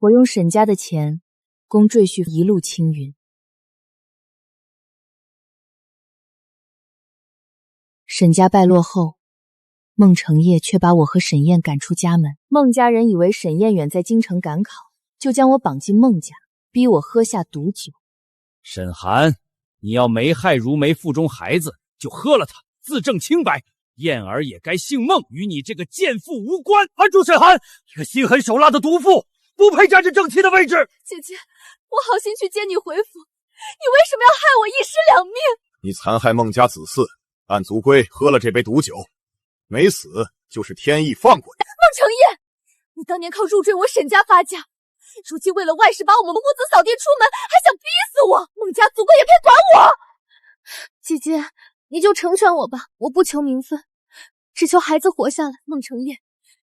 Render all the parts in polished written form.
我用沈家的钱供赘婿一路青云。沈家败落后，孟成业却把我和沈燕赶出家门。孟家人以为沈燕远在京城赶考，就将我绑进孟家，逼我喝下毒酒。沈寒，你要没害如梅腹中孩子，就喝了它，自证清白。燕儿也该姓孟，与你这个贱妇无关。安住，沈寒！一个心狠手辣的毒妇，不配站着正妻的位置。姐姐，我好心去接你回府，你为什么要害我一尸两命？你残害孟家子嗣，按族规喝了这杯毒酒，没死就是天意放过你。孟成业，你当年靠入赘我沈家发家，如今为了外事把我们母子扫地出门，还想逼死我，孟家族规也配管我？姐姐，你就成全我吧，我不求名分，只求孩子活下来。孟成业，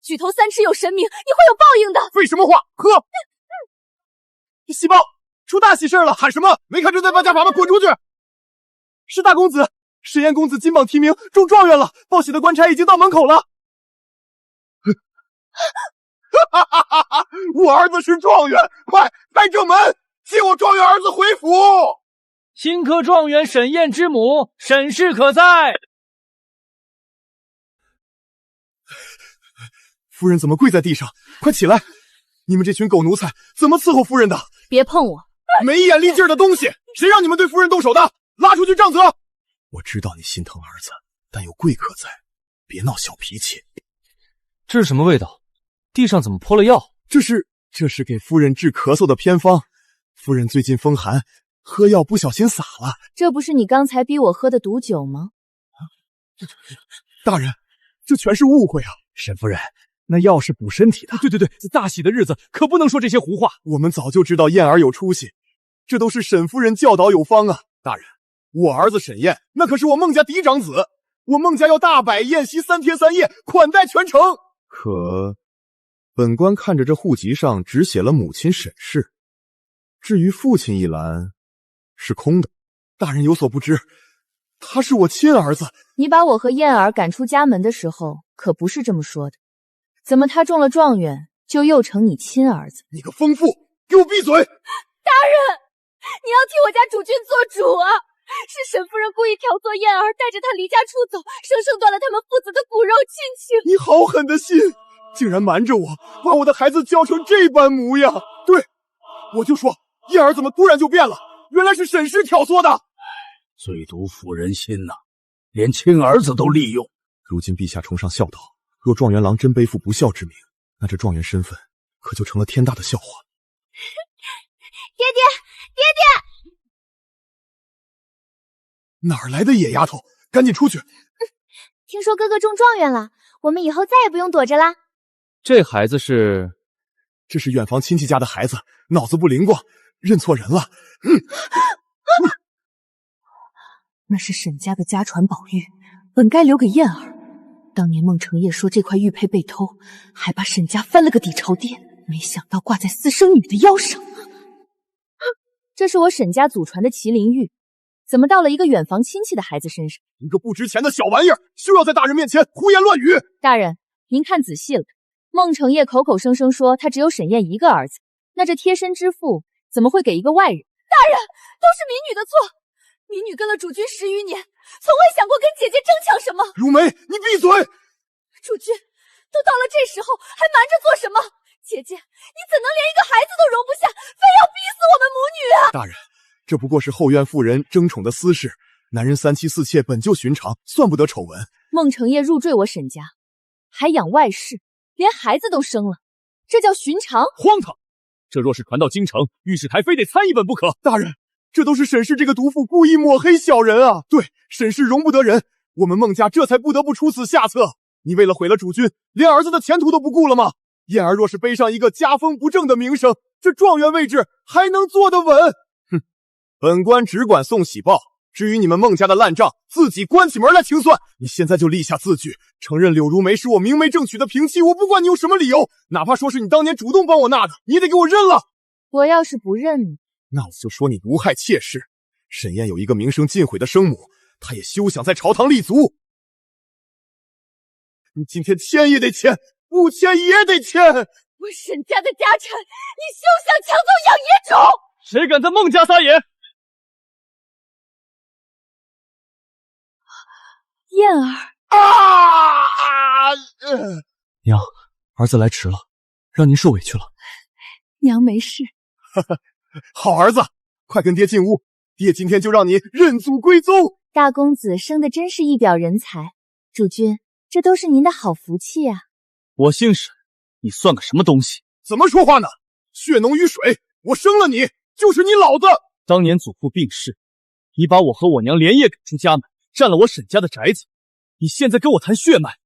举头三尺有神明，你会有报应的。废什么话，喝！喜报，出大喜事了！喊什么？没看正在办家法吗？滚出去！是大公子，沈燕公子金榜题名，中状元了，报喜的官差已经到门口了。我儿子是状元，快开正门，接我状元儿子回府。新科状元沈燕之母沈氏可在。夫人怎么跪在地上？快起来！你们这群狗奴才怎么伺候夫人的？别碰我！没眼力劲儿的东西，谁让你们对夫人动手的？拉出去杖责！我知道你心疼儿子，但有贵客在，别闹小脾气。这是什么味道？地上怎么泼了药？这是给夫人治咳嗽的偏方。夫人最近风寒，喝药不小心洒了。这不是你刚才逼我喝的毒酒吗？大人，这全是误会啊！沈夫人，那药是补身体的。对，大喜的日子可不能说这些胡话。我们早就知道燕儿有出息，这都是沈夫人教导有方啊。大人，我儿子沈燕那可是我孟家嫡长子，我孟家要大摆宴席3天3夜，款待全城。可本官看着这户籍上只写了母亲沈氏，至于父亲一栏是空的。大人有所不知，他是我亲儿子。你把我和燕儿赶出家门的时候可不是这么说的，怎么他中了状元就又成你亲儿子？你个疯妇，给我闭嘴！大人，你要替我家主君做主啊！是沈夫人故意挑唆燕儿，带着她离家出走，生生断了他们父子的骨肉亲情。你好狠的心，竟然瞒着我，把我的孩子教成这般模样。对，我就说燕儿怎么突然就变了，原来是沈氏挑唆的。最毒妇人心呐，连亲儿子都利用。如今陛下崇尚孝道，若状元郎真背负不孝之名，那这状元身份可就成了天大的笑话。爹爹，哪儿来的野丫头，赶紧出去！听说哥哥中状元了，我们以后再也不用躲着啦。这孩子是？这是远房亲戚家的孩子，脑子不灵光，认错人了。那是沈家的家传宝玉，本该留给燕儿。当年孟成业说这块玉佩被偷，还把沈家翻了个底朝天，没想到挂在私生女的腰上。这是我沈家祖传的麒麟玉，怎么到了一个远房亲戚的孩子身上？一个不值钱的小玩意儿，休要在大人面前胡言乱语！大人，您看仔细了，孟成业口口声声说他只有沈燕一个儿子，那这贴身之父怎么会给一个外人？大人，都是民女的错，民女跟了主君10余年，从未想过跟姐姐争抢什么。如梅，你闭嘴！主君，都到了这时候，还瞒着做什么？姐姐，你怎能连一个孩子都容不下，非要逼死我们母女啊？大人，这不过是后院妇人争宠的私事，男人3妻4妾本就寻常，算不得丑闻。孟成业入赘我沈家，还养外室，连孩子都生了，这叫寻常？荒唐！这若是传到京城，御史台非得参一本不可。大人，这都是沈氏这个毒妇故意抹黑小人啊！对，沈氏容不得人，我们孟家这才不得不出此下策。你为了毁了主君，连儿子的前途都不顾了吗？燕儿若是背上一个家风不正的名声，这状元位置还能坐得稳？哼，本官只管送喜报，至于你们孟家的烂账，自己关起门来清算。你现在就立下字据，承认柳如梅是我明媒正娶的平妻，我不管你有什么理由，哪怕说是你当年主动帮我纳的，你也得给我认了。我要是不认，那我就说你毒害妾室。沈燕有一个名声尽毁的生母，她也休想在朝堂立足。你今天签也得签，不签也得签。我沈家的家产，你休想抢走养野种！谁敢在孟家撒野？燕儿，娘，儿子来迟了，让您受委屈了。娘没事。好儿子，快跟爹进屋，爹今天就让你认祖归宗。大公子生的真是一表人才，主君，这都是您的好福气啊！我姓沈，你算个什么东西？怎么说话呢？血浓于水，我生了你，就是你老子。当年祖父病逝，你把我和我娘连夜赶出家门，占了我沈家的宅子。你现在跟我谈血脉，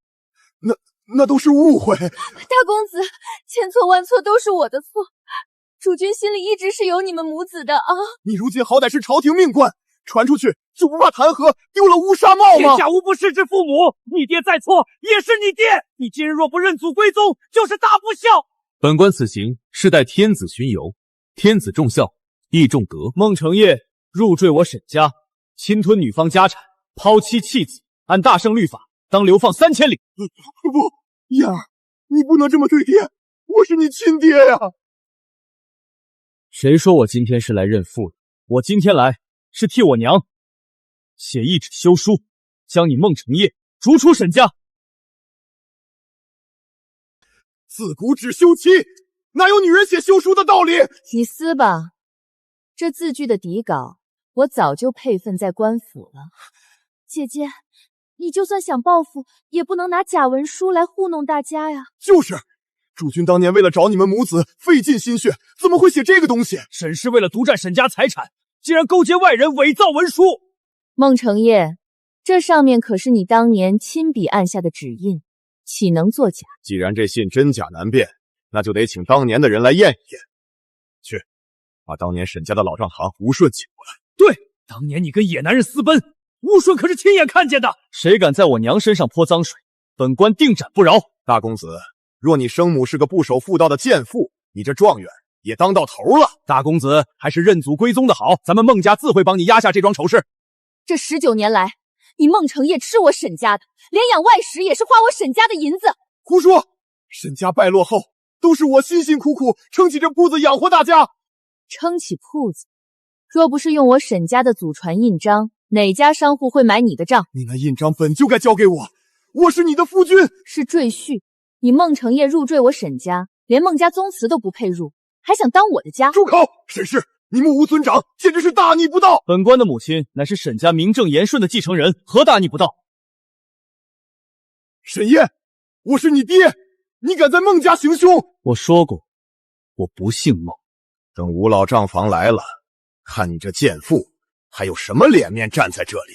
那都是误会。大公子，千错万错都是我的错，主君心里一直是有你们母子的啊！你如今好歹是朝廷命官，传出去就不怕弹劾，丢了乌纱帽吗？天下无不是之父母，你爹再错也是你爹。你今日若不认祖归宗，就是大不孝。本官此行是代天子巡游，天子重孝，义重德。孟成业入赘我沈家，侵吞女方家产，抛妻弃子，按大圣律法，当流放3000里。不，燕儿，你不能这么对爹，我是你亲爹呀！谁说我今天是来认父的？我今天来是替我娘写一纸休书，将你孟成业逐出沈家。自古只休妻，哪有女人写休书的道理？你撕吧，这字据的底稿我早就配份在官府了。姐姐，你就算想报复，也不能拿假文书来糊弄大家呀。就是，主君当年为了找你们母子费尽心血，怎么会写这个东西？沈氏为了独占沈家财产，竟然勾结外人伪造文书。孟成业，这上面可是你当年亲笔按下的指印，岂能作假？既然这信真假难辨，那就得请当年的人来验一验。去，把当年沈家的老账行吴顺请过来。对，当年你跟野男人私奔，吴顺可是亲眼看见的。谁敢在我娘身上泼脏水，本官定斩不饶。大公子，若你生母是个不守妇道的贱妇，你这状元也当到头了。大公子还是认祖归宗的好，咱们孟家自会帮你压下这桩丑事。这19年来，你孟成业吃我沈家的，连养外食也是花我沈家的银子。胡说！沈家败落后，都是我辛辛苦苦撑起这铺子养活大家。撑起铺子，若不是用我沈家的祖传印章，哪家商户会买你的账？你那印章本就该交给我，我是你的夫君。是赘婿，你孟成业入赘我沈家，连孟家宗祠都不配入，还想当我的家？住口！沈氏，你目无尊长，简直是大逆不道！本官的母亲乃是沈家名正言顺的继承人，何大逆不道？沈烨，我是你爹，你敢在孟家行凶？我说过，我不姓孟。等吴老账房来了，看你这贱妇还有什么脸面站在这里。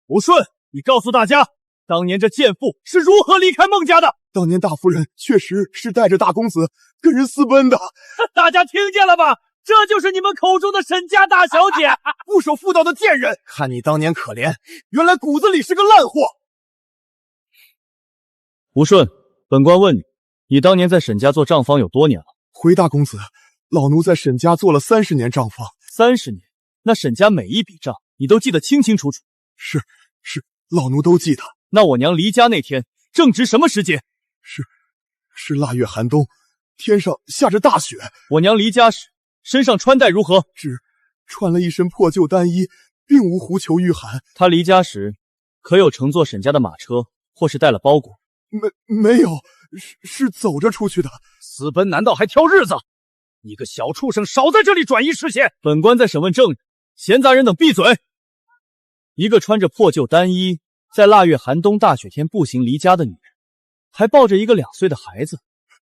吴顺，你告诉大家，当年这贱妇是如何离开孟家的？当年大夫人确实是带着大公子跟人私奔的。大家听见了吧？这就是你们口中的沈家大小姐，不守妇道的贱人！看你当年可怜，原来骨子里是个烂货。吴顺，本官问你，你当年在沈家做账房有多年了？回大公子，老奴在沈家做了30年账房。30年？那沈家每一笔账你都记得清清楚楚？是，老奴都记得。那我娘离家那天正值什么时节？是腊月寒冬，天上下着大雪。我娘离家时身上穿戴如何？只穿了一身破旧单衣，并无狐裘御寒。她离家时可有乘坐沈家的马车，或是带了包裹？没有，是走着出去的。私奔难道还挑日子？你个小畜生，少在这里转移视线！本官在审问证人，闲杂人等闭嘴！一个穿着破旧单衣，在腊月寒冬大雪天步行离家的女人，还抱着一个2岁的孩子，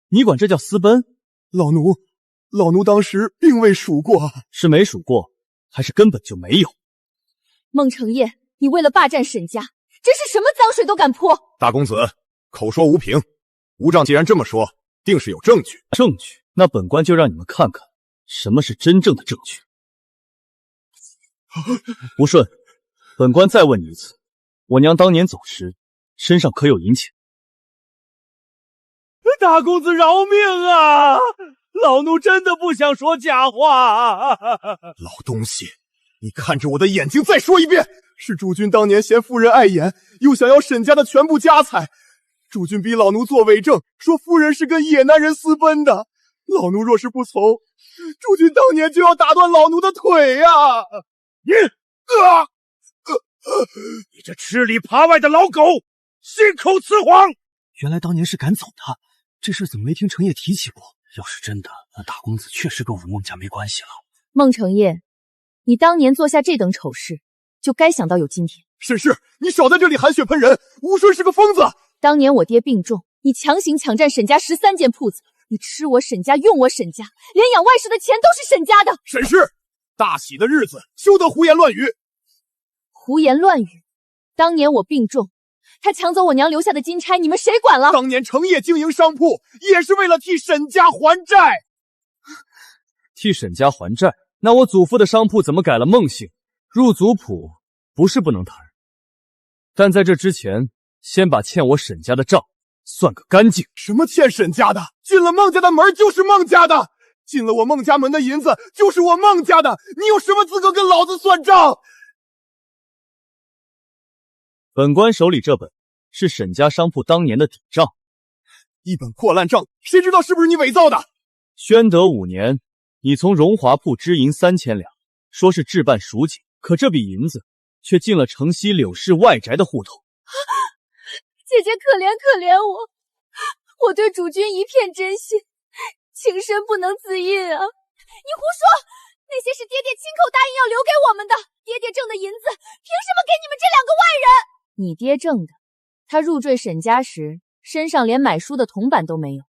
你管这叫私奔？老奴当时并未数过。是没数过，还是根本就没有？孟成业，你为了霸占沈家，真是什么脏水都敢泼！大公子，口说无凭，吴丈既然这么说，定是有证据。证据？那本官就让你们看看什么是真正的证据。吴顺，本官再问你一次，我娘当年走时身上可有银钱？大公子饶命啊！老奴真的不想说假话。老东西，你看着我的眼睛再说一遍，是主君当年嫌妇人碍眼，又想要沈家的全部家财，主君逼老奴作伪证，说夫人是跟野男人私奔的。老奴若是不从，主君当年就要打断老奴的腿呀！你这吃里扒外的老狗，信口雌黄！原来当年是赶走他，这事怎么没听程烨提起过？要是真的，那大公子确实跟武孟家没关系了。孟承业，你当年做下这等丑事，就该想到有今天。沈氏，你少在这里含血喷人！吴顺是个疯子。当年我爹病重，你强行抢占沈家13间铺子，你吃我沈家，用我沈家，连养外室的钱都是沈家的。沈氏，大喜的日子，休得胡言乱语。胡言乱语！当年我病重，他抢走我娘留下的金钗，你们谁管了？当年程烨经营商铺，也是为了替沈家还债。替沈家还债？那我祖父的商铺怎么改了孟姓？入族谱不是不能谈，但在这之前，先把欠我沈家的账算个干净。什么欠沈家的？进了孟家的门就是孟家的，进了我孟家门的银子就是我孟家的，你有什么资格跟老子算账？本官手里这本是沈家商铺当年的底账，一本破烂账，谁知道是不是你伪造的？宣德5年，你从荣华铺支银3000两，说是置办蜀锦，可这笔银子却进了城西柳氏外宅的户头。姐姐可怜可怜我，我对主君一片真心，情深不能自印啊！你胡说，那些是爹爹亲口答应要留给我们的，爹爹挣的银子，凭什么给你们这2个外人？你爹挣的，他入赘沈家时，身上连买书的铜板都没有，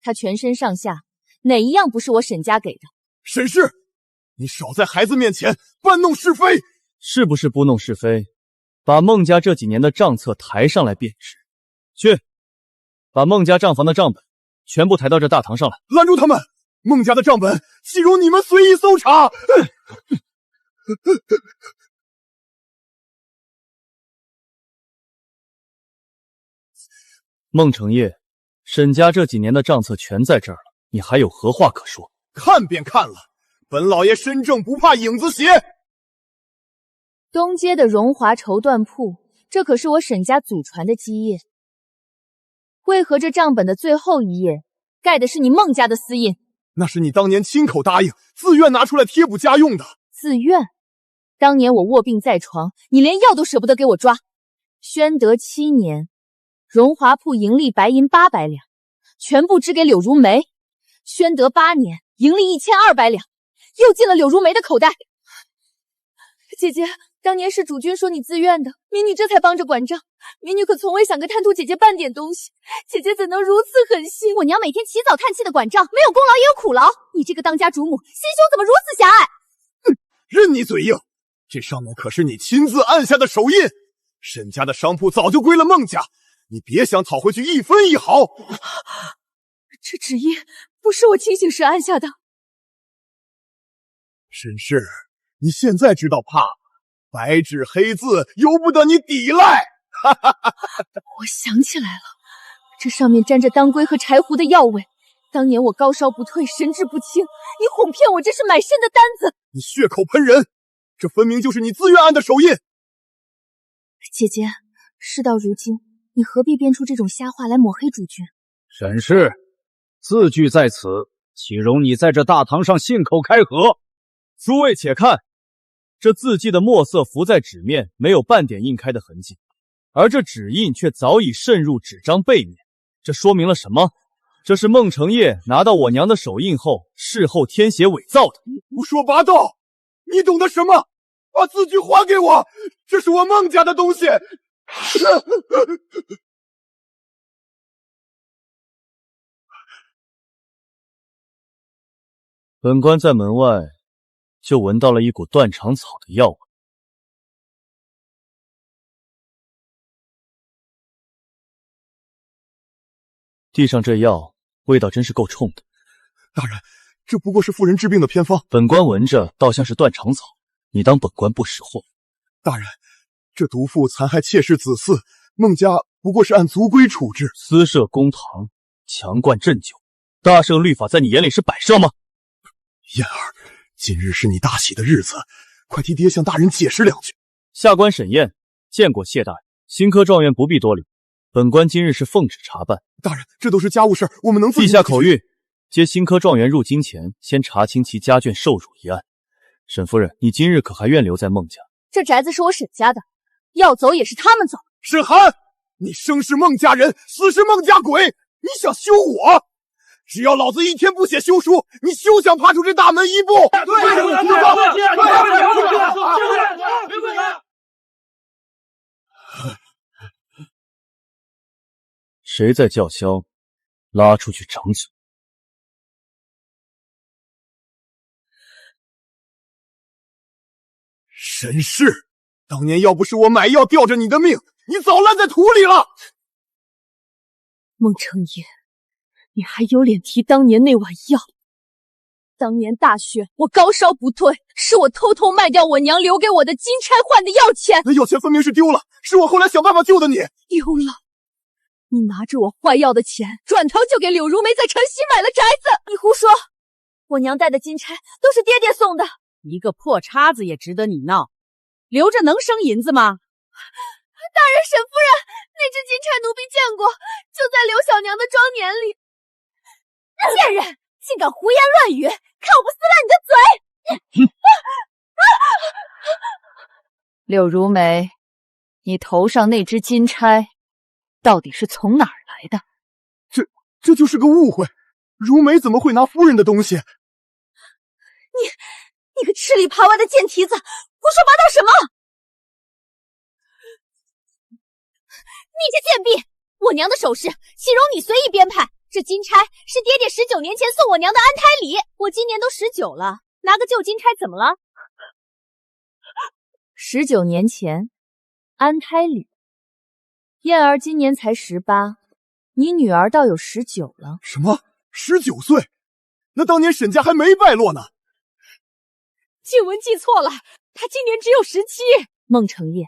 他全身上下哪一样不是我沈家给的？沈氏，你少在孩子面前搬弄是非！是不是不弄是非？把孟家这几年的账册抬上来便是。去，把孟家账房的账本全部抬到这大堂上来。拦住他们！孟家的账本岂容你们随意搜查？孟承业，沈家这几年的账册全在这儿了，你还有何话可说？看便看了，本老爷身正不怕影子斜。东街的荣华绸缎铺，这可是我沈家祖传的基业，为何这账本的最后一页盖的是你孟家的私印？那是你当年亲口答应，自愿拿出来贴补家用的。自愿？当年我卧病在床，你连药都舍不得给我抓。宣德7年，荣华铺盈利白银800两，全部支给柳如梅。宣德8年，盈利1200两，又进了柳如梅的口袋。姐姐，当年是主君说你自愿的，民女这才帮着管账。民女可从未想跟贪图姐姐半点东西，姐姐怎能如此狠心？我娘每天起早叹气的管账，没有功劳也有苦劳。你这个当家主母，心胸怎么如此狭隘？任你嘴硬，这上面可是你亲自按下的手印。沈家的商铺早就归了孟家，你别想讨回去1分1毫。这纸印不是我清醒时按下的。沈氏，你现在知道怕，白纸黑字由不得你抵赖。我想起来了，这上面沾着当归和柴胡的药味。当年我高烧不退，神志不清，你哄骗我这是买肾的单子。你血口喷人，这分明就是你自愿按的手印。姐姐，事到如今，你何必编出这种瞎话来抹黑主君？沈氏，字据在此，岂容你在这大堂上信口开河？诸位且看，这字迹的墨色浮在纸面，没有半点印开的痕迹，而这纸印却早已渗入纸张背面。这说明了什么？这是孟承业拿到我娘的手印后，事后添写伪造的。胡说八道！你懂得什么？把字据还给我，这是我孟家的东西。本官在门外就闻到了一股断肠草的药味。地上这药味道真是够冲的。大人，这不过是妇人治病的偏方。本官闻着倒像是断肠草，你当本官不识货？大人，这毒妇残害妾室子嗣，孟家不过是按族规处置。私设公堂，强灌鸩酒，大圣律法在你眼里是摆设吗？燕儿，今日是你大喜的日子，快替爹向大人解释2句。下官沈燕见过谢大人，新科状元不必多礼。本官今日是奉旨查办。大人，这都是家务事，我们能自己。陛下口谕，接新科状元入京前，先查清其家眷受辱一案。沈夫人，你今日可还愿留在孟家？这宅子是我沈家的，要走也是他们走。沈寒，你生是孟家人，死是孟家鬼，你想休我？只要老子一天不写休书，你休想爬出这大门一步！谁在叫嚣？拉出去掌嘴！沈氏，当年要不是我买药吊着你的命，你早烂在土里了。孟成业，你还有脸提当年那碗药？当年大雪我高烧不退，是我偷偷卖掉我娘留给我的金钗换的药钱。那药钱分明是丢了，是我后来想办法救的你。丢了？你拿着我坏药的钱，转头就给柳如梅在城西买了宅子。你胡说！我娘带的金钗都是爹爹送的。一个破叉子也值得你闹，留着能生银子吗？大人，沈夫人，那只金钗奴婢见过，就在刘小娘的庄园里。贱人，竟敢胡言乱语，看我不撕烂你的嘴！柳如梅，你头上那只金钗到底是从哪儿来的？这就是个误会，如梅怎么会拿夫人的东西？你个吃里扒外的贱蹄子，胡说八道什么？你这贱婢，我娘的首饰岂容你随意编排？这金钗是爹爹19年前送我娘的安胎礼，我今年都19了，拿个旧金钗怎么了？19年前，安胎礼。燕儿今年才18，你女儿倒有19了。什么？19岁？那当年沈家还没败落呢。静雯记错了，她今年只有17。孟成业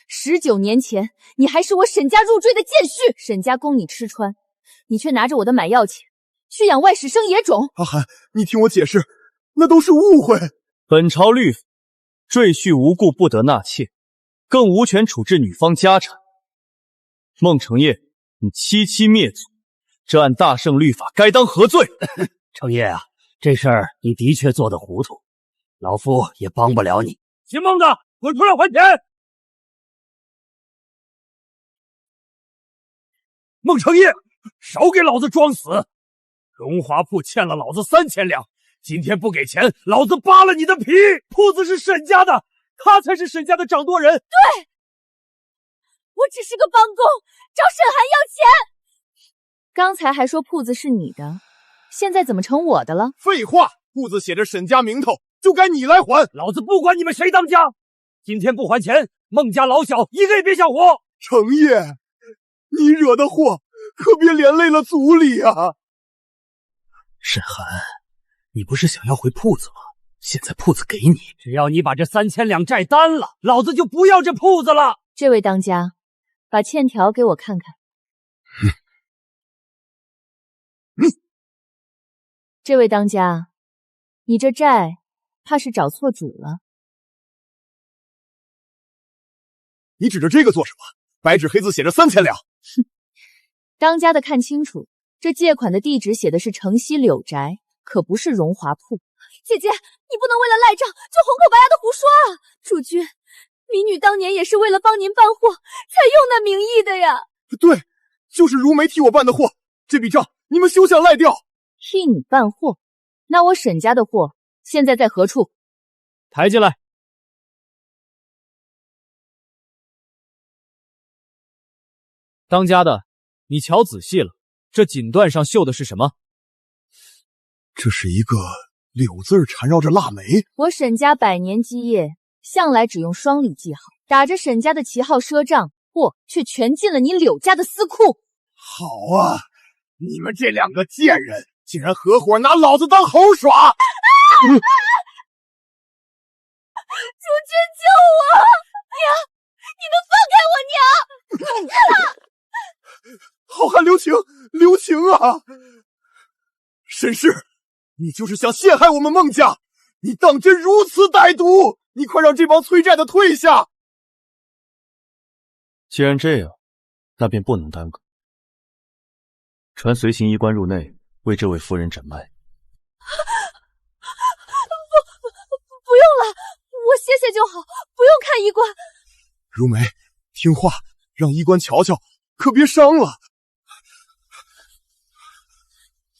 ，19年前你还是我沈家入赘的贱婿，沈家供你吃穿，你却拿着我的买药钱去养外室生野种。阿寒，你听我解释，那都是误会。本朝律法，赘婿无故不得纳妾，更无权处置女方家产。孟成业，你欺妻灭祖，这按大圣律法该当何罪？成业啊，这事儿你的确做得糊涂，老夫也帮不了你。姓孟的，滚出来还钱！孟成业，少给老子装死！荣华铺欠了老子3000两，今天不给钱，老子扒了你的皮！铺子是沈家的，他才是沈家的掌舵人。对，我只是个帮工，找沈寒要钱。刚才还说铺子是你的，现在怎么成我的了？废话，铺子写着沈家名头，就该你来还。老子不管你们谁当家，今天不还钱，孟家老小一个也别想活。成业，你惹的祸可别连累了族里啊！沈寒，你不是想要回铺子吗？现在铺子给你，只要你把这3000两债担了，老子就不要这铺子了。这位当家，把欠条给我看看。这位当家，你这债怕是找错主了。你指着这个做什么？白纸黑字写着3000两。哼，当家的看清楚，这借款的地址写的是城西柳宅，可不是荣华铺。姐姐，你不能为了赖账就红口白牙的胡说啊！主君，民女当年也是为了帮您办货才用那名义的呀。对，就是如梅替我办的货，这笔账你们休想赖掉。替你办货？那我沈家的货现在在何处？抬进来。当家的，你瞧仔细了，这锦缎上绣的是什么？这是一个柳字缠绕着腊梅。我沈家100年基业，向来只用双礼记号，打着沈家的旗号赊账，货却全进了你柳家的私库。好啊，你们这2个贱人竟然合伙拿老子当猴耍！主君救我！娘，你们放开我娘！好汉留情，留情啊！沈氏，你就是想陷害我们孟家，你当真如此歹毒？你快让这帮催债的退下！既然这样，那便不能耽搁。传随行医官入内，为这位夫人诊脉。不用了，我歇歇就好，不用看医官。如梅，听话，让医官瞧瞧，可别伤了。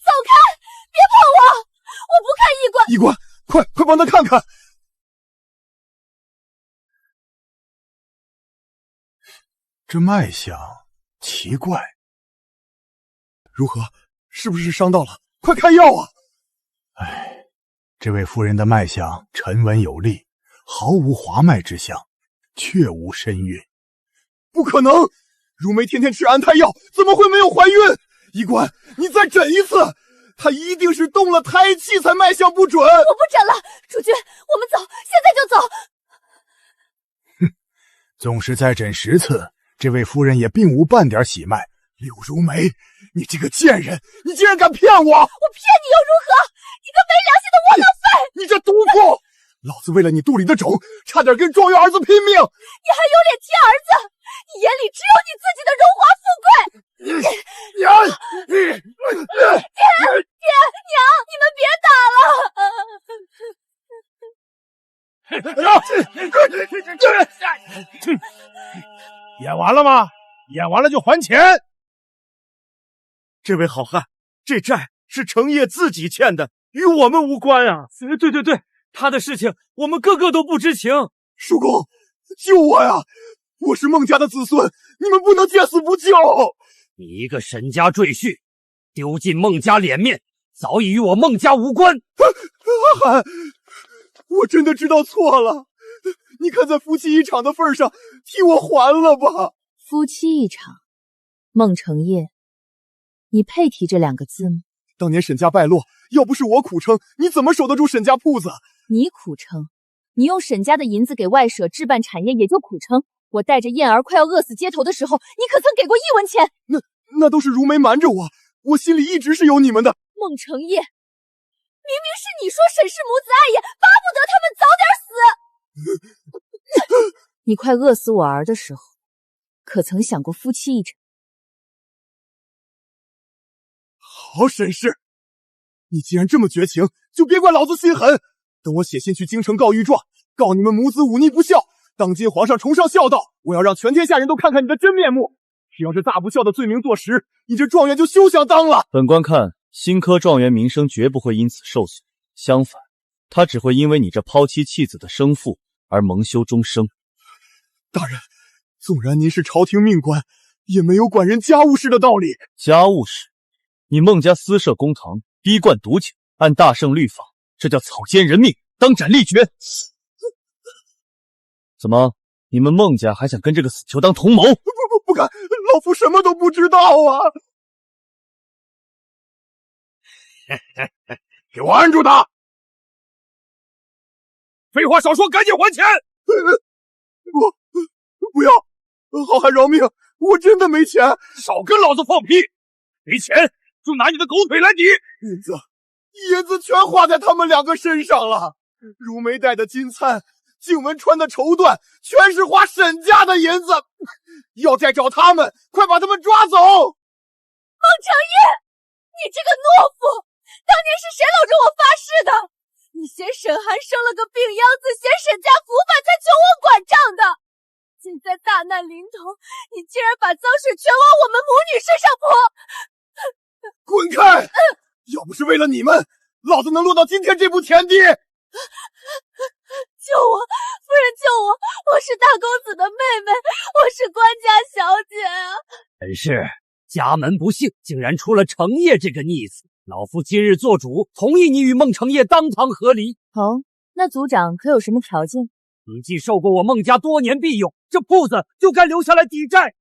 走开！别碰我！我不看医官。医官，快帮他看看。这脉象奇怪，如何？是不是伤到了？快开药啊！哎，这位夫人的脉象沉稳有力，毫无滑脉之象，确无身孕。不可能！如梅天天吃安胎药，怎么会没有怀孕？医官，你再诊一次，她一定是动了胎气才脉象不准。我不诊了，主君，我们走，现在就走。哼，纵使再诊10次，这位夫人也并无半点喜脉。柳如梅，你这个贱人，你竟然敢骗我！我骗你又如何？你个没良心的窝囊废！你这毒妇！老子为了你肚里的种，差点跟状元儿子拼命。你还有脸提儿子？你眼里只有你自己的荣华富贵。爹，娘，你们别打了！演完了吗？演完了就还钱。这位好汉，这债是程烨自己欠的，与我们无关啊！对，他的事情我们个个都不知情。叔公，救我呀！我是孟家的子孙，你们不能见死不救！你一个沈家赘婿，丢尽孟家脸面，早已与我孟家无关。阿寒，我真的知道错了，你看在夫妻一场的份上，替我还了吧。夫妻一场，孟承业，你配提这2个字吗？当年沈家败落，要不是我苦撑，你怎么守得住沈家铺子？你苦撑，你用沈家的银子给外舍置办产业，也就苦撑。我带着燕儿快要饿死街头的时候，你可曾给过1文钱？那都是如梅瞒着我，我心里一直是有你们的。孟承业，明明是你说沈氏母子爱也，巴不得他们早点死。你快饿死我儿的时候，可曾想过夫妻一场？好，沈氏，你既然这么绝情，就别怪老子心狠。等我写信去京城告御状，告你们母子忤逆不孝。当今皇上崇尚孝道，我要让全天下人都看看你的真面目。只要这大不孝的罪名坐实，你这状元就休想当了。本官看新科状元名声绝不会因此受损，相反，他只会因为你这抛妻弃子的生父而蒙羞终生。大人，纵然您是朝廷命官，也没有管人家务事的道理。家务事？你孟家私设公堂，逼灌毒酒，按大圣律法，这叫草菅人命，当斩立决。怎么，你们孟家还想跟这个死囚当同谋？不敢，老夫什么都不知道啊！给我按住他！废话少说，赶紧还钱！不要，好汉饶命，我真的没钱！少跟老子放屁！没钱就拿你的狗腿来抵！银子全花在他们2个身上了。如梅戴的金钗，静雯穿的绸缎，全是花沈家的银子。要债找他们，快把他们抓走！孟承业，你这个懦夫！当年是谁搂着我发誓的？你嫌沈寒生了个病秧子，嫌沈家腐败才求我管账的。现在大难临头，你竟然把脏水全往我们母女身上泼！滚开！要不是为了你们，老子能落到今天这步田地？救我，夫人救我！我是大公子的妹妹，我是官家小姐啊！真是家门不幸，竟然出了程烨这个逆子。老夫今日做主，同意你与孟承业当堂和离。哦，那族长可有什么条件？你既受过我孟家多年庇佑，这铺子就该留下来抵债。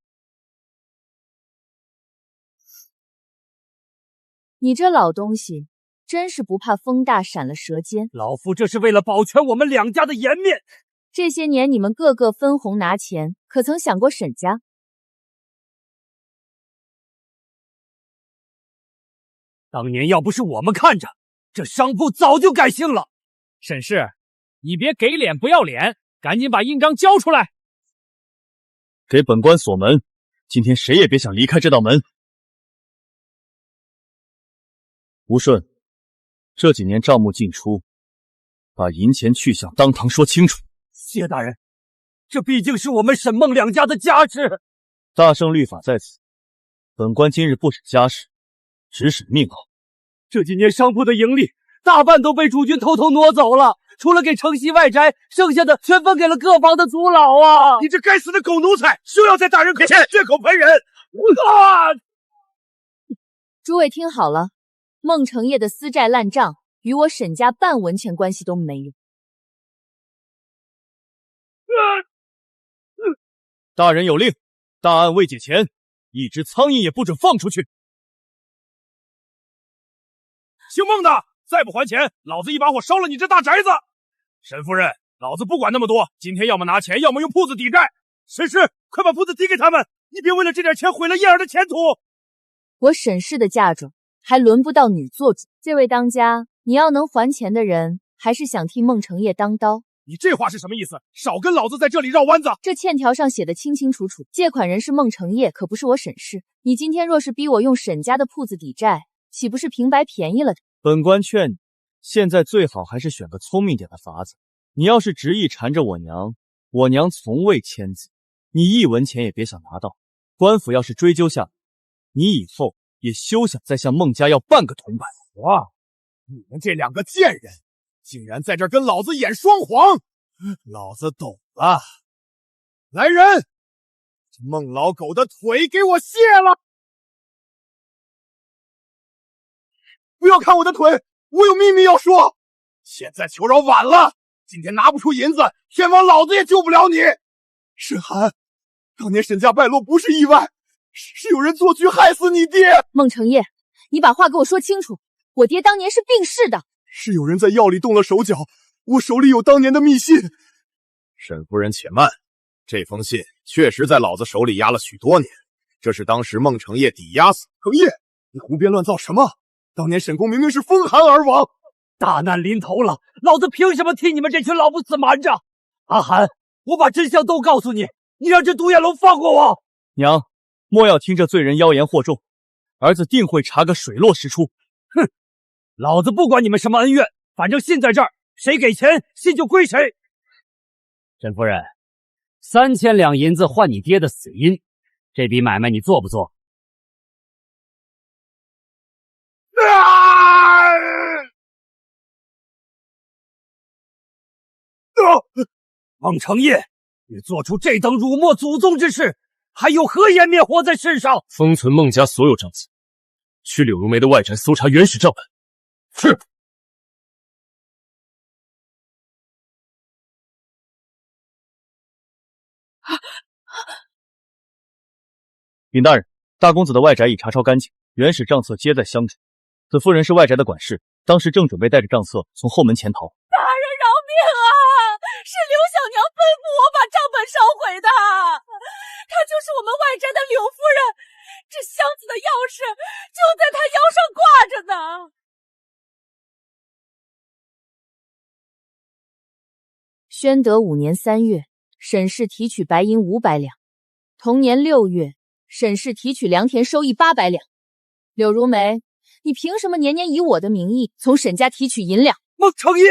你这老东西，真是不怕风大闪了舌尖。老夫这是为了保全我们2家的颜面。这些年你们个个分红拿钱，可曾想过沈家？当年要不是我们看着，这商铺早就改姓了。沈氏，你别给脸不要脸，赶紧把印章交出来。给本官锁门，今天谁也别想离开这道门。吴顺，这几年账目进出，把银钱去向当堂说清楚。谢大人，这毕竟是我们沈孟两家的家事。大圣律法在此，本官今日不审家事，只审命案。这几年商铺的盈利大半都被主君偷偷挪走了，除了给承袭外宅，剩下的全分给了各房的族老啊！你这该死的狗奴才，休要在大人面前血口喷人！诸位听好了，孟承业的私债烂账与我沈家半文钱关系都没有。大人有令，大案未解前，一只苍蝇也不准放出去。姓孟的，再不还钱，老子一把火烧了你这大宅子！沈夫人，老子不管那么多，今天要么拿钱，要么用铺子抵债。沈氏，快把铺子抵给他们！你别为了这点钱毁了燕儿的前途。我沈氏的嫁妆还轮不到女做主。这位当家，你要能还钱的人，还是想替孟承业当刀？你这话是什么意思？少跟老子在这里绕弯子！这欠条上写的清清楚楚，借款人是孟承业，可不是我沈氏。你今天若是逼我用沈家的铺子抵债，岂不是平白便宜了？本官劝你，现在最好还是选个聪明点的法子。你要是执意缠着我娘，我娘从未签字，你一文钱也别想拿到。官府要是追究下来，你以后也休想再向孟家要半个铜板。哇，你们这两个贱人，竟然在这跟老子演双簧！老子懂了。来人，这孟老狗的腿给我卸了！不要看我的腿，我有秘密要说。现在求饶晚了，今天拿不出银子，天王老子也救不了你。沈寒，当年沈家败落不是意外，是有人做局害死你爹。孟承业，你把话给我说清楚，我爹当年是病逝的。是有人在药里动了手脚，我手里有当年的密信。沈夫人且慢，这封信确实在老子手里压了许多年，这是当时孟承业抵押死。承业，你胡编乱造什么？当年沈公明明是风寒而亡，大难临头了，老子凭什么替你们这群老不死瞒着？阿寒，我把真相都告诉你，你让这独眼龙放过我！娘，莫要听这罪人妖言惑众，儿子定会查个水落石出。哼，老子不管你们什么恩怨，反正信在这儿，谁给钱，信就归谁。沈夫人，3000两银子换你爹的死因，这笔买卖你做不做？孟承业，你做出这等辱没祖宗之事，还有何颜面活在世上？封存孟家所有账子，去柳如梅的外宅搜查原始账本。是。禀大人，大公子的外宅已查抄干净，原始账册皆在箱中。子夫人是外宅的管事，当时正准备带着账册从后门潜逃。大人饶命啊！是刘小娘吩咐我把账本烧毁的，她就是我们外宅的柳夫人，这箱子的钥匙就在她腰上挂着呢。宣德5年3月，沈氏提取白银500两。同年6月，沈氏提取良田收益800两。柳如梅，你凭什么年年以我的名义从沈家提取银两？孟承业，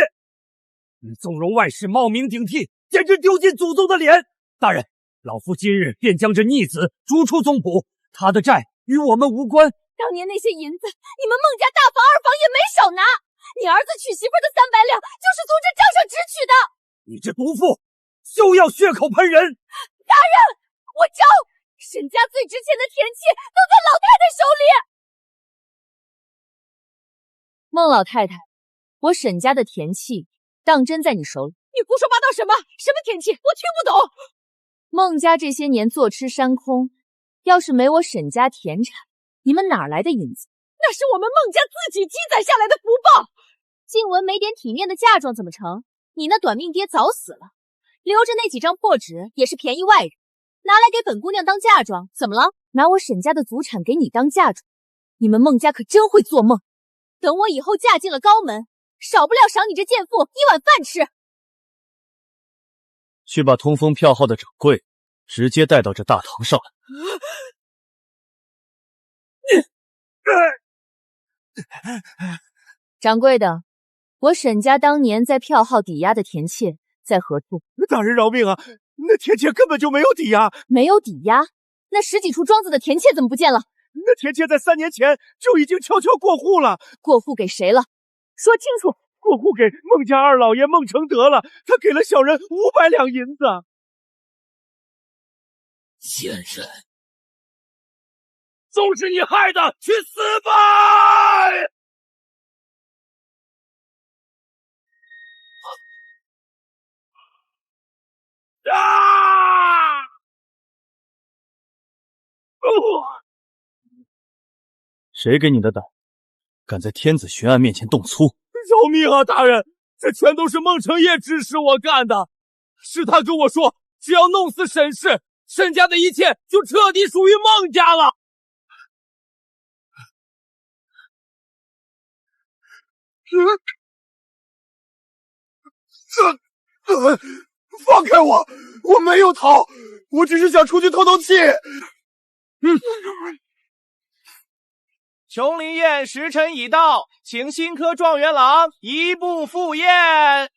你纵容外室冒名顶替，简直丢尽祖宗的脸！大人，老夫今日便将这逆子逐出宗谱，他的债与我们无关。当年那些银子，你们孟家大房二房也没少拿，你儿子娶媳妇的300两就是从这账上直取的。你这毒妇，休要血口喷人！大人，我招！沈家最值钱的田契都在老太太手里。孟老太太，我沈家的田契当真在你手里？你胡说八道什么？什么田契？我听不懂。孟家这些年坐吃山空，要是没我沈家田产，你们哪来的银子？那是我们孟家自己积攒下来的福报。静雯没点体面的嫁妆怎么成？你那短命爹早死了，留着那几张破纸也是便宜外人，拿来给本姑娘当嫁妆，怎么了？拿我沈家的祖产给你当嫁妆，你们孟家可真会做梦。等我以后嫁进了高门，少不了赏你这贱妇一碗饭吃。去把通风票号的掌柜直接带到这大堂上来。掌柜的，我沈家当年在票号抵押的田妾在何处？大人饶命啊！那田妾根本就没有抵押，没有抵押？那10几处庄子的田妾怎么不见了？那田妾在3年前就已经悄悄过户了。过户给谁了？说清楚。过户给孟家二老爷孟承德了，他给了小人500两银子。贱人，都是你害的，去死吧！啊！谁给你的胆，敢在天子巡案面前动粗？饶命啊，大人！这全都是孟承业指使我干的，是他跟我说，只要弄死沈氏，沈家的一切就彻底属于孟家了。放开我！我没有逃，我只是想出去透透气。琼林宴时辰已到，请新科状元郎移步赴宴。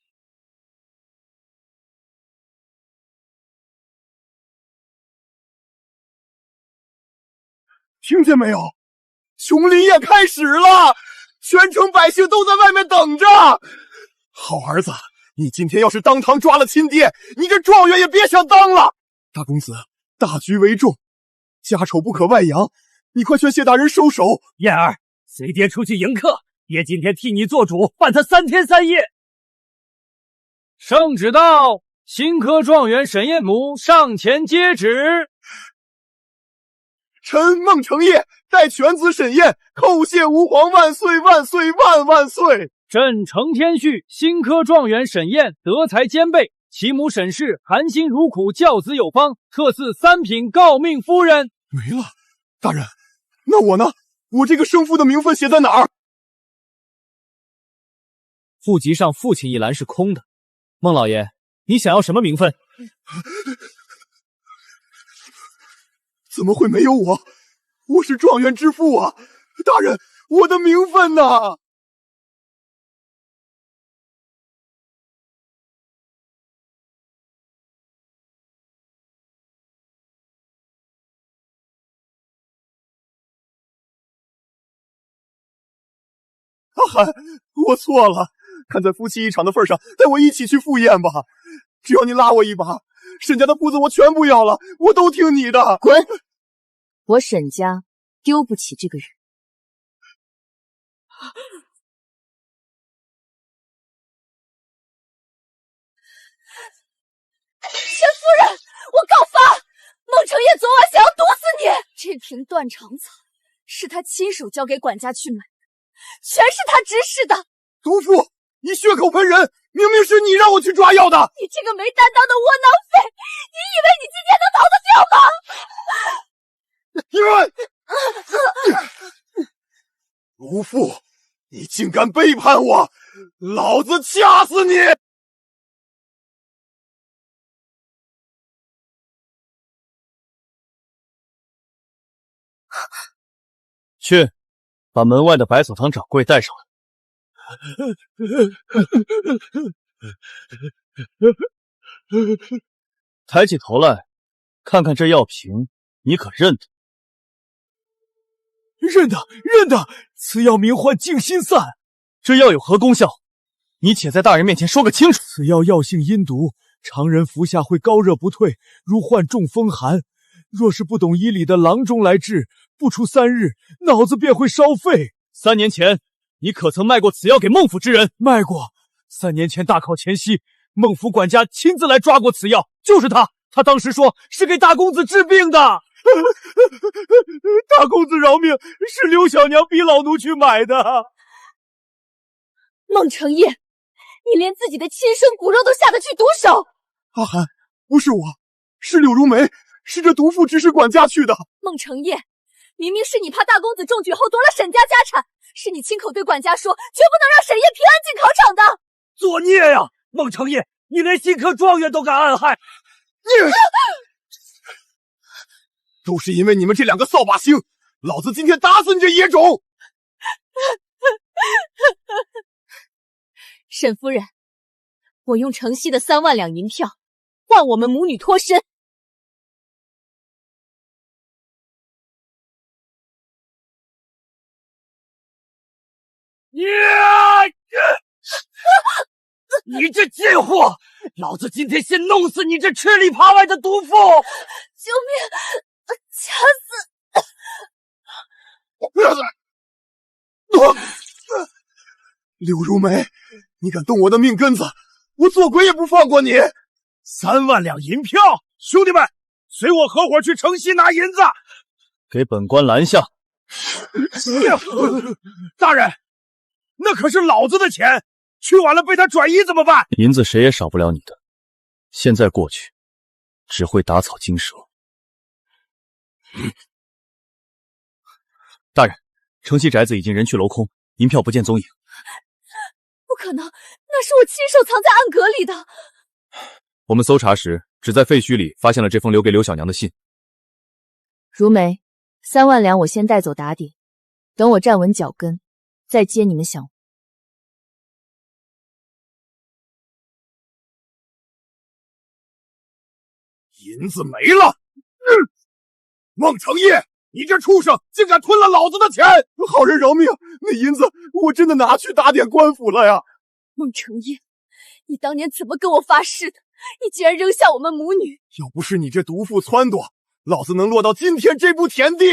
听见没有？琼林宴开始了，全城百姓都在外面等着。好儿子，你今天要是当堂抓了亲爹，你这状元也别想当了。大公子，大局为重，家丑不可外扬，你快劝谢大人收手。燕儿，随爹出去迎客，爹今天替你做主，办他3天3夜。圣旨到，新科状元沈彦母上前接旨。臣孟承业代犬子沈彦叩谢吾皇万岁万岁万万岁！朕承天续新科状元沈彦德才兼备，其母沈氏含辛茹苦，教子有方，特赐3品诰命夫人。没了，大人，那我呢？我这个生父的名分写在哪儿？户籍上父亲一栏是空的。孟老爷，你想要什么名分？怎么会没有我？我是状元之父啊！大人，我的名分呢？阿寒，我错了，看在夫妻一场的份上，带我一起去赴宴吧。只要你拉我一把，沈家的铺子我全部要了，我都听你的。滚！我沈家丢不起这个人。沈夫人，我告发孟承业昨晚想要毒死你。这瓶断肠草是他亲手交给管家去买的，全是他指使的。毒妇，你血口喷人，明明是你让我去抓药的。你这个没担当的窝囊废，你以为你今天能逃得掉吗？毒妇，你竟敢背叛我，老子掐死你！去，把门外的百草堂掌柜带上来。抬起头来，看看这药瓶，你可认得？认得，认得，此药名唤静心散。这药有何功效？你且在大人面前说个清楚。此药药性阴毒，常人服下会高热不退，如患中风寒。若是不懂医理的郎中来治，不出3日，脑子便会烧废。3年前，你可曾卖过此药给孟府之人？卖过。3年前大考前夕，孟府管家亲自来抓过此药，就是他。他当时说是给大公子治病的。大公子饶命，是刘小娘逼老奴去买的。孟承业，你连自己的亲生骨肉都下得去毒手。阿寒，不是我，是柳如梅，是这毒妇指使管家去的。孟承业，明明是你怕大公子中举后夺了沈家家产，是你亲口对管家说绝不能让沈烨平安进考场的。作孽呀！孟承业，你连新科状元都敢暗害！都是因为你们这两个扫把星，老子今天打死你这野种！沈夫人，我用城西的3万两银票换我们母女脱身。你这贱货！老子今天先弄死你这吃里扒外的毒妇！救命！掐死！柳如梅，你敢动我的命根子，我做鬼也不放过你！3万两银票，兄弟们，随我合伙去城西拿银子，给本官拦下！大人，那可是老子的钱，去晚了被他转移怎么办？银子谁也少不了你的，现在过去，只会打草惊蛇。大人，城西宅子已经人去楼空，银票不见踪影。不可能，那是我亲手藏在暗格里的。我们搜查时，只在废墟里发现了这封留给刘小娘的信。如梅，3万两我先带走打点，等我站稳脚跟，再接你们饷。银子没了！孟成业，你这畜生竟敢吞了老子的钱！好人饶命！那银子我真的拿去打点官府了呀！孟成业，你当年怎么跟我发誓的？你竟然扔下我们母女！要不是你这毒妇撺掇，老子能落到今天这步田地？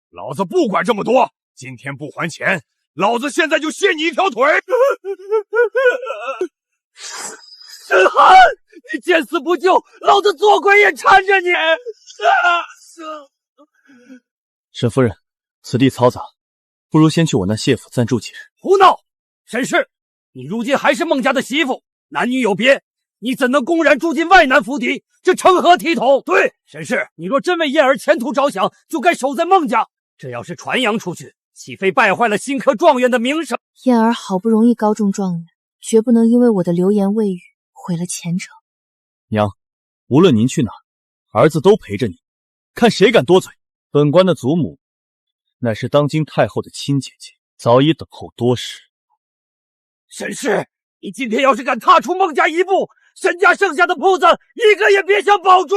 老子不管这么多，今天不还钱，老子现在就卸你一条腿！沈寒，你见死不救，老子做鬼也缠着你！沈夫人，此地嘈杂，不如先去我那谢府暂住几日。胡闹！沈氏，你如今还是孟家的媳妇，男女有别，你怎能公然住进外男府邸？这成何体统？对，沈氏，你若真为燕儿前途着想，就该守在孟家。这要是传扬出去，岂非败坏了新科状元的名声？燕儿好不容易高中状元，绝不能因为我的流言未语毁了前程。娘，无论您去哪，儿子都陪着你，看谁敢多嘴。本官的祖母乃是当今太后的亲姐姐，早已等候多时。沈氏，你今天要是敢踏出孟家一步，沈家剩下的铺子一个也别想保住！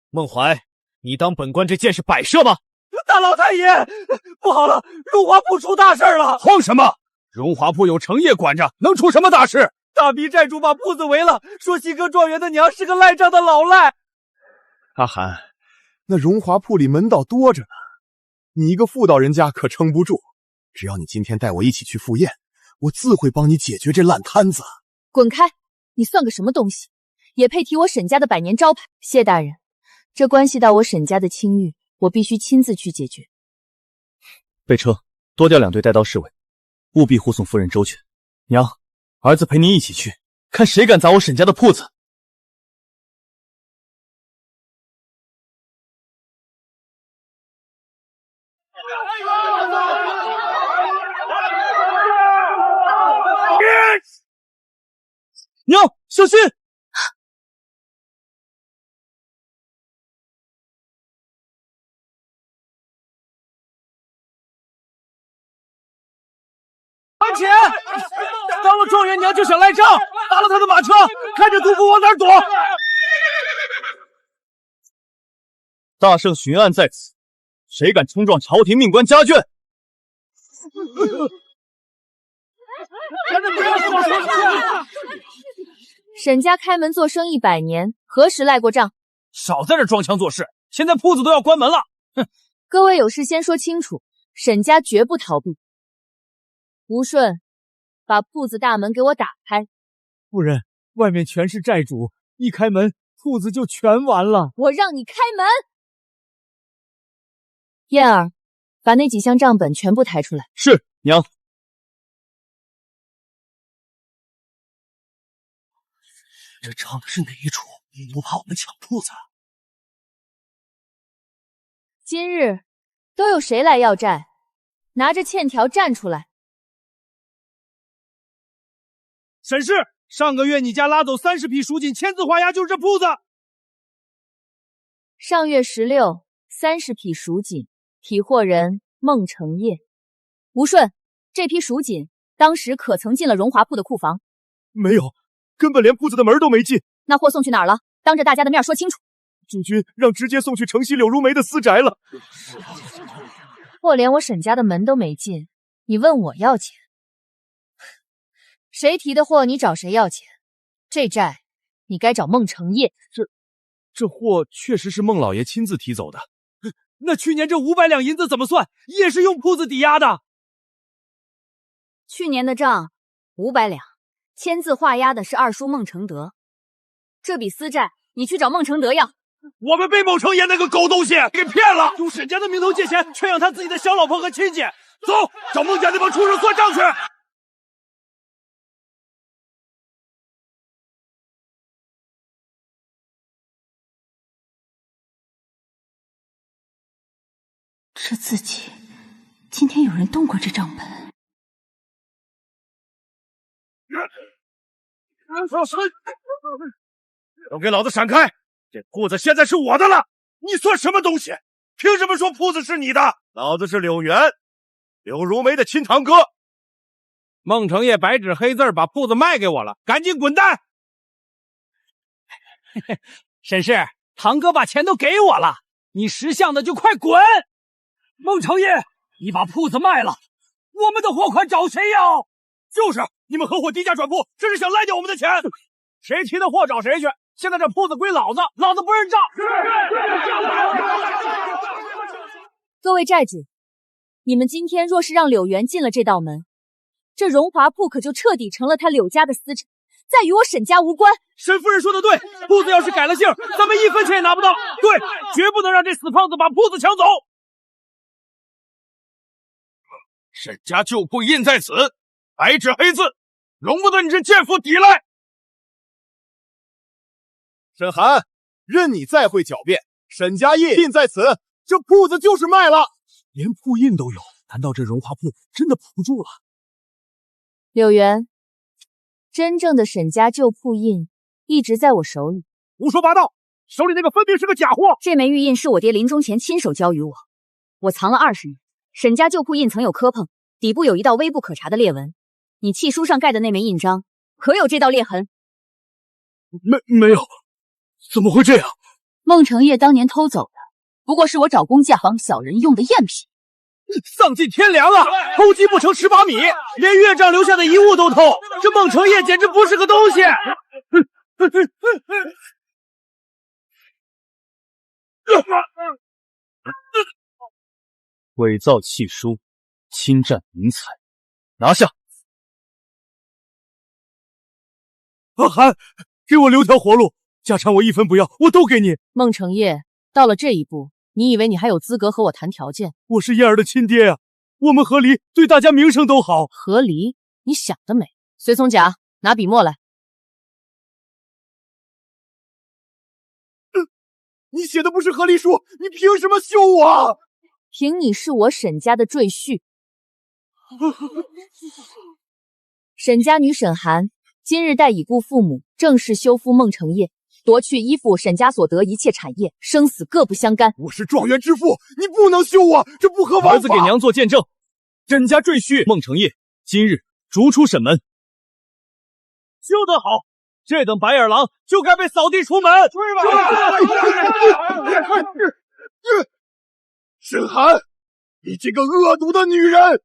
孟怀，你当本官这剑是摆设吗？大老太爷，不好了，荣华铺出大事了！慌什么？荣华铺有程业管着，能出什么大事？大批债主把铺子围了，说新科状元的娘是个赖账的老赖。阿寒，那荣华铺里门道多着呢，你一个妇道人家可撑不住。只要你今天带我一起去赴宴，我自会帮你解决这烂摊子。滚开！你算个什么东西，也配提我沈家的百年招牌？谢大人，这关系到我沈家的清誉，我必须亲自去解决。备车，多调2队带刀侍卫，务必护送夫人周全。娘，儿子陪您一起去，看谁敢砸我沈家的铺子。娘，小心！安全！当了状元娘就想赖账，打了他的马车，看着毒妇往哪儿躲！大圣巡案在此，谁敢冲撞朝廷命官家眷？沈家开门做生意100年，何时赖过账？少在这装腔作势，现在铺子都要关门了。哼！各位有事先说清楚，沈家绝不逃避。吴顺，把铺子大门给我打开。夫人，外面全是债主，一开门，铺子就全完了。我让你开门。燕儿，把那几箱账本全部抬出来。是，娘。这唱的是哪一出？不怕我们抢铺子？今日都有谁来要债？拿着欠条站出来。沈氏，上个月你家拉走30匹蜀锦，签字画押就是这铺子。上月16 30匹蜀锦，提货人孟成业。吴顺，这批蜀锦当时可曾进了荣华铺的库房？没有，根本连铺子的门都没进。那货送去哪儿了？当着大家的面说清楚。主君让直接送去城西柳如梅的私宅了。货连我沈家的门都没进，你问我要钱？谁提的货你找谁要钱？这债你该找孟成业。这货确实是孟老爷亲自提走的。那去年这500两银子怎么算？也是用铺子抵押的。去年的账500两，签字画押的是二叔孟承德。这笔私债你去找孟承德要。我们被孟成业那个狗东西给骗了，用沈家的名头借钱，圈养他自己的小老婆和亲戚。走，找孟家那帮畜生算账去。这自己今天有人动过这账本。都给老子闪开！这铺子现在是我的了，你算什么东西？凭什么说铺子是你的？老子是柳元，柳如梅的亲堂哥。孟成业白纸黑字把铺子卖给我了，赶紧滚蛋！沈氏，堂哥把钱都给我了，你识相的就快滚！孟成业，你把铺子卖了，我们的货款找谁要？就是你们合伙低价转铺，这是想赖掉我们的钱。谁提的货找谁去。现在这铺子归老子，老子不认账。各位债主，你们今天若是让柳元进了这道门，这荣华铺可就彻底成了他柳家的私产，再与我沈家无关。沈夫人说的对，铺子要是改了姓，咱们1分钱也拿不到。对，绝不能让这死胖子把铺子抢走。沈家旧铺印在此，白纸黑字，容不得你这贱妇抵赖。沈寒，任你再会狡辩，沈家印在此，这铺子就是卖了，连铺印都有，难道这荣华铺真的保不住了？柳元，真正的沈家旧铺印一直在我手里。胡说八道，手里那个分明是个假货。这枚玉印是我爹临终前亲手交予我，我藏了20年。沈家旧铺印曾有磕碰，底部有一道微不可察的裂纹。你契书上盖的那枚印章，可有这道裂痕？没有。怎么会这样？孟成业当年偷走的，不过是我找工匠帮小人用的赝品。丧尽天良啊！偷鸡不成蚀把米，连岳丈留下的遗物都偷，这孟成业简直不是个东西！伪造契书，侵占民财，拿下！阿寒，给我留条活路。家产我1分不要，我都给你。孟成业，到了这一步，你以为你还有资格和我谈条件？我是燕儿的亲爹啊，我们和离，对大家名声都好。和离？你想得美！随从甲，拿笔墨来。你写的不是和离书，你凭什么休我？凭你是我沈家的赘婿。沈家女沈寒今日代已故父母正式休夫孟成业，夺去依附沈家所得一切产业，生死各不相干。我是状元之父，你不能休我，这不合王法。儿子给娘做见证，沈家赘婿孟成业今日逐出沈门。修得好，这等白眼狼就该被扫地出门。沈寒，你这个恶毒的女人！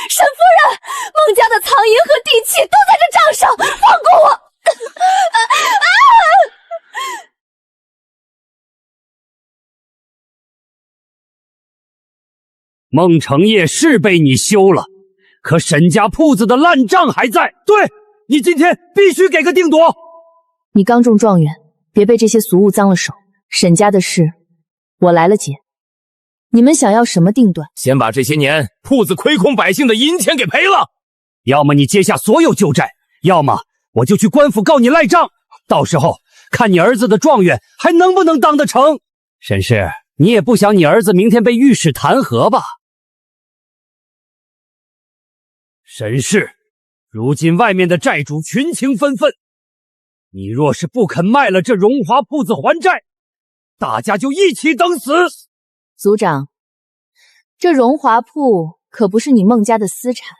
沈夫人，孟家的藏银和地契都在这账上，放过我！孟成业是被你休了，可沈家铺子的烂账还在。对，你今天必须给个定夺。你刚中状元，别被这些俗物脏了手。沈家的事，我来了解。你们想要什么定断？先把这些年铺子亏空百姓的银钱给赔了，要么你接下所有旧债，要么我就去官府告你赖账。到时候看你儿子的状元还能不能当得成。沈氏，你也不想你儿子明天被御史弹劾吧？沈氏，如今外面的债主群情纷纷，你若是不肯卖了这荣华铺子还债，大家就一起等死。族长，这荣华铺可不是你孟家的私产。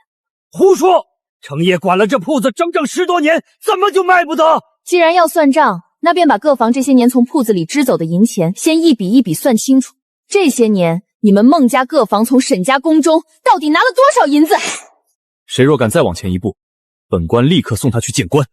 胡说！程爷管了这铺子整整10多年，怎么就卖不得？既然要算账，那便把各房这些年从铺子里支走的银钱先一笔一笔算清楚。这些年，你们孟家各房从沈家宫中到底拿了多少银子？谁若敢再往前一步，本官立刻送他去见官。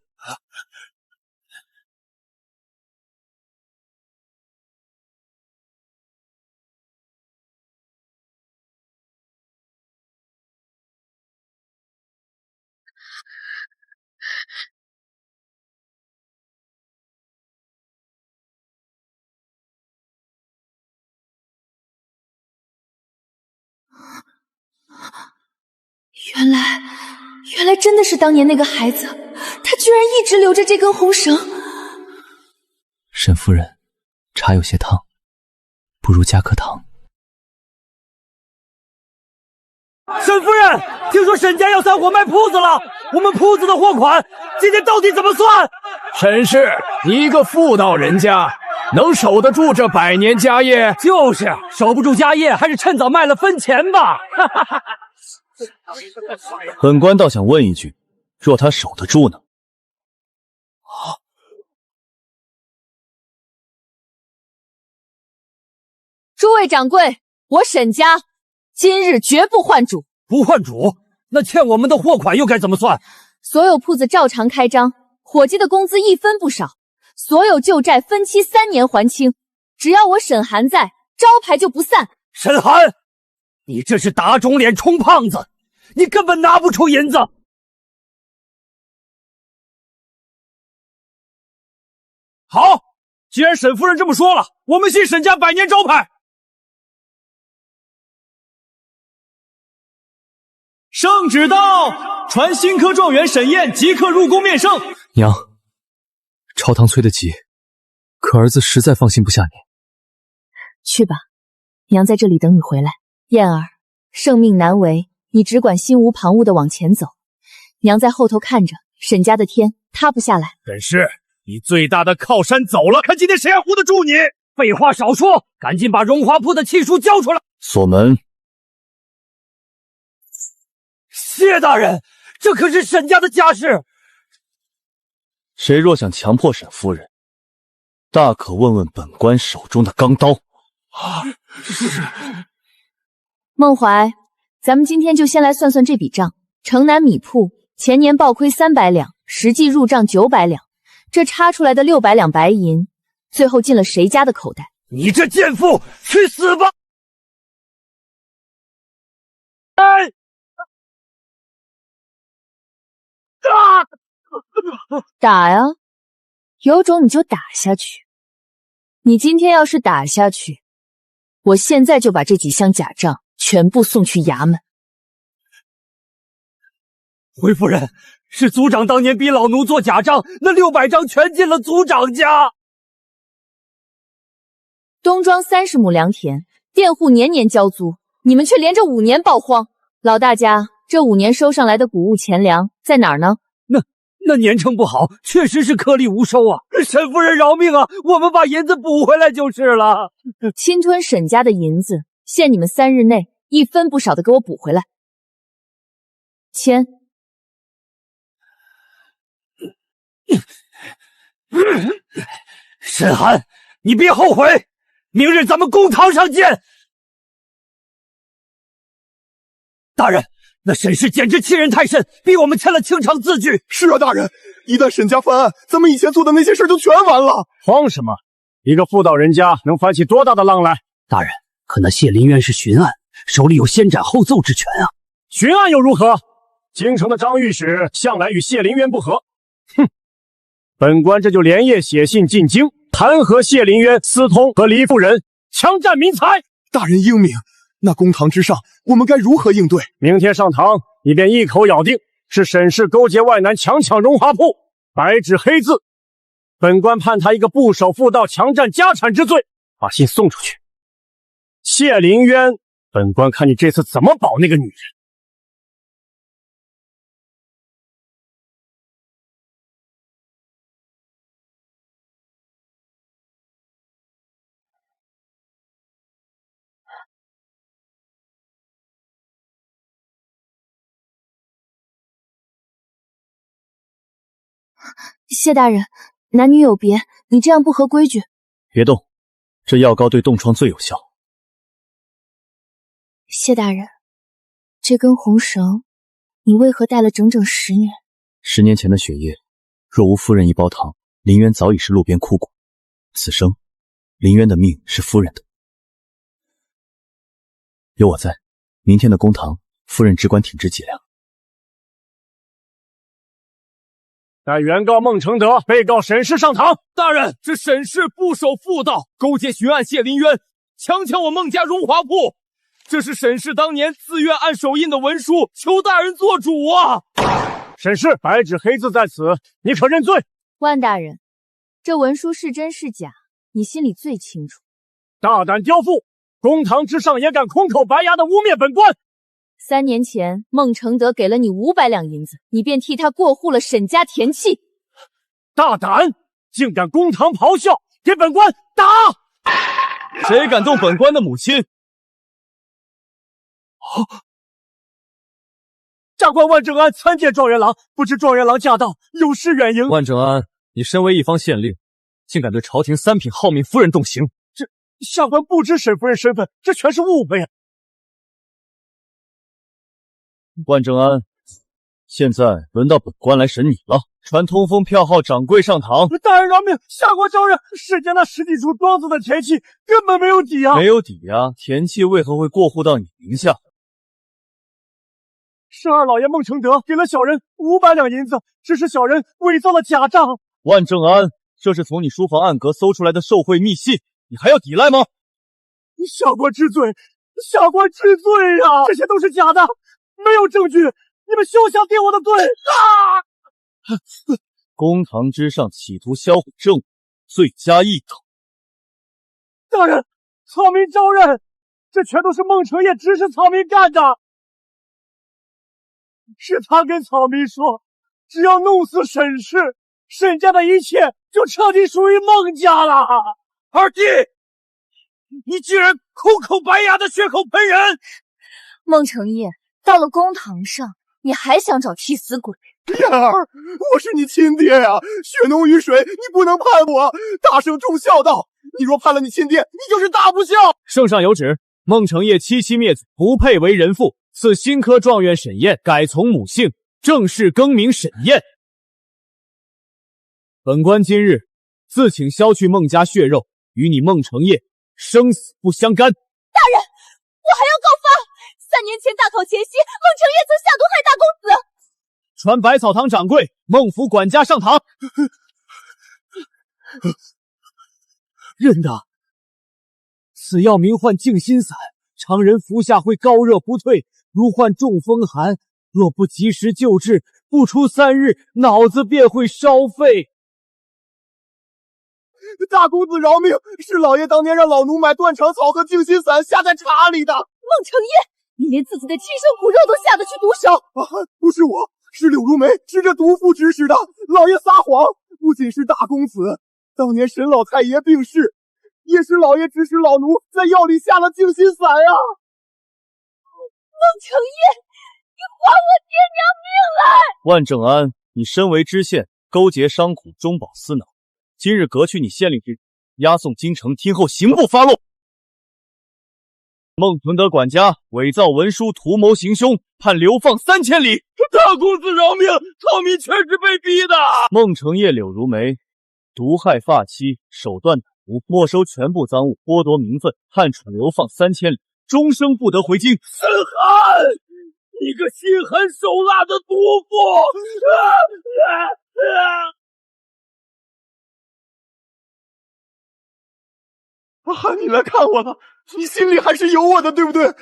原来真的是当年那个孩子，他居然一直留着这根红绳。沈夫人，茶有些烫，不如加颗糖。沈夫人，听说沈家要散伙卖铺子了，我们铺子的货款今天到底怎么算？沈氏，你一个妇道人家，能守得住这100年家业？就是守不住家业，还是趁早卖了分钱吧。本官倒想问一句，若他守得住呢？诸位掌柜，我沈家今日绝不换主。不换主，那欠我们的货款又该怎么算？所有铺子照常开张，伙计的工资一分不少，所有旧债分期3年还清。只要我沈寒在，招牌就不散。沈寒，你这是打肿脸充胖子，你根本拿不出银子。好，既然沈夫人这么说了，我们信沈家100年招牌。圣旨到，传新科状元沈燕即刻入宫面圣。娘，朝堂催得急，可儿子实在放心不下你。去吧，娘在这里等你回来。燕儿，圣命难违，你只管心无旁骛地往前走，娘在后头看着，沈家的天塌不下来。沈氏，你最大的靠山走了，看今天谁还护得住你？废话少说，赶紧把荣华铺的契书交出来。锁门。谢大人，这可是沈家的家事。谁若想强迫沈夫人，大可问问本官手中的钢刀。是。孟怀，咱们今天就先来算算这笔账。城南米铺前年报亏300两，实际入账900两，这差出来的600两白银，最后进了谁家的口袋？你这贱妇，去死吧！打呀，有种你就打下去。你今天要是打下去，我现在就把这几箱假账全部送去衙门。回夫人，是族长当年逼老奴做假账，那600张全进了族长家。东庄30亩良田，佃户年年交租，你们却连着5年报荒。老大家，这5年收上来的谷物钱粮在哪儿呢？那年成不好，确实是颗粒无收啊！沈夫人饶命啊，我们把银子补回来就是了。侵吞沈家的银子，限你们3日内1分不少的给我补回来。签。沈寒，你别后悔，明日咱们公堂上见。大人，那沈氏简直欺人太甚，逼我们签了清偿字据。是啊，大人，一旦沈家翻案，咱们以前做的那些事就全完了。慌什么？一个妇道人家能翻起多大的浪来？大人，可那谢林渊是巡案，手里有先斩后奏之权啊。巡案又如何？京城的张御史向来与谢林渊不和。哼，本官这就连夜写信进京，弹劾谢林渊私通和黎夫人，强占民财。大人英明，那公堂之上，我们该如何应对？明天上堂，你便一口咬定是沈氏勾结外男强抢荣华铺，白纸黑字。本官判他一个不守妇道、强占家产之罪，把信送出去。谢林渊，本官看你这次怎么保那个女人。谢大人，男女有别，你这样不合规矩。别动，这药膏对冻疮最有效。谢大人，这根红绳，你为何戴了整整10年？10年前的血液，若无夫人一包糖，林渊早已是路边枯骨。此生，林渊的命是夫人的。有我在，明天的公堂，夫人只管挺直脊梁。待原告孟承德被告沈氏上堂。大人，这沈氏不守妇道，勾结巡案谢林渊，强抢我孟家荣华铺。这是沈氏当年自愿按手印的文书，求大人做主啊！沈氏，白纸黑字在此，你可认罪？万大人，这文书是真是假，你心里最清楚。大胆刁妇，公堂之上也敢空口白牙的污蔑本官！3年前，孟承德给了你500两银子，你便替他过户了沈家田契。大胆，竟敢公堂咆哮，给本官打！谁敢动本官的母亲？下官万正安参见状元郎，不知状元郎驾到，有失远迎。万正安，你身为一方县令，竟敢对朝廷3品浩命夫人动刑？这下官不知沈夫人身份，这全是误会啊！万正安，现在轮到本官来审你了。传通风票号掌柜上堂。大人饶命，下官招认，沈家那10几处庄子的田契根本没有抵押。没有抵押，田契为何会过户到你名下？沈二老爷孟承德给了小人500两银子，只是小人伪造了假账。万正安，这是从你书房暗格搜出来的受贿密信，你还要抵赖吗？下官知罪，下官知罪呀！这些都是假的，没有证据，你们休想定我的罪！公堂之上企图销毁证物，罪加一等。大人，草民招认，这全都是孟承业指使草民干的。是他跟草民说，只要弄死沈氏，沈家的一切就彻底属于孟家了。二弟，你居然空口白牙的血口喷人！孟承业，到了公堂上，你还想找替死鬼？燕儿，我是你亲爹呀，血浓于水，你不能判我。大圣重孝道，你若判了你亲爹，你就是大不孝。圣上有旨，孟承业妻妻灭子，不配为人父，赐新科状元沈燕，改从母姓，正式更名沈燕。本官今日自请削去孟家血肉，与你孟承业生死不相干。大人，我还要告发！3年前大考前夕，孟承业曾下毒害大公子。传百草堂掌柜孟府管家上堂。认得，此药名唤静心散，常人服下会高热不退，如患中风寒，若不及时救治，不出3日，脑子便会烧废。大公子饶命，是老爷当年让老奴买断肠草和静心散下在茶里的。孟承业，你连自己的亲生骨肉都下得去毒手？不是我，是柳如梅是这毒妇指使的。老爷撒谎，不仅是大公子，当年沈老太爷病逝，也是老爷指使老奴在药里下了静心散啊。孟承业，你还我爹娘命来！万正安，你身为知县，勾结商贾，中饱私囊，今日革去你县令之职，押送京城，听候刑部发落。孟承德管家伪造文书，图谋行凶，判流放3000里。大公子饶命，草民全是被逼的。孟承业、柳如梅毒害发妻，手段歹毒，没收全部赃物，剥夺名分，判处流放3000里，终生不得回京。沈寒，你个心狠手辣的毒妇！阿寒，你来看我了，你心里还是有我的，对不对？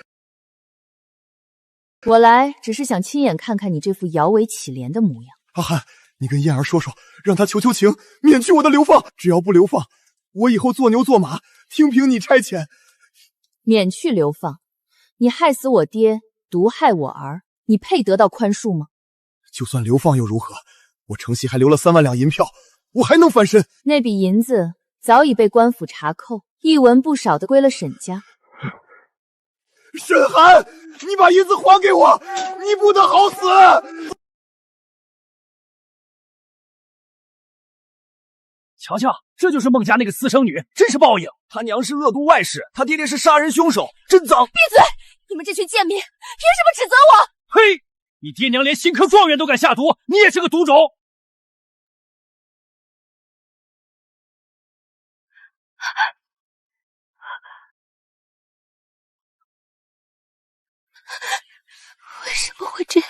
我来只是想亲眼看看你这副摇尾乞怜的模样。阿寒，你跟燕儿说说，让他求求情，免去我的流放。只要不流放，我以后做牛做马，听凭你差遣。免去流放？你害死我爹，毒害我儿，你配得到宽恕吗？就算流放又如何？我承袭还留了3万两银票，我还能翻身。那笔银子早已被官府查扣，一文不少的归了沈家。沈寒，你把银子还给我，你不得好死！瞧瞧，这就是孟家那个私生女，真是报应。她娘是恶毒外室，她爹爹是杀人凶手，真脏。闭嘴！你们这群贱民，凭什么指责我？嘿，你爹娘连新科状元都敢下毒，你也是个毒种。为什么会这样？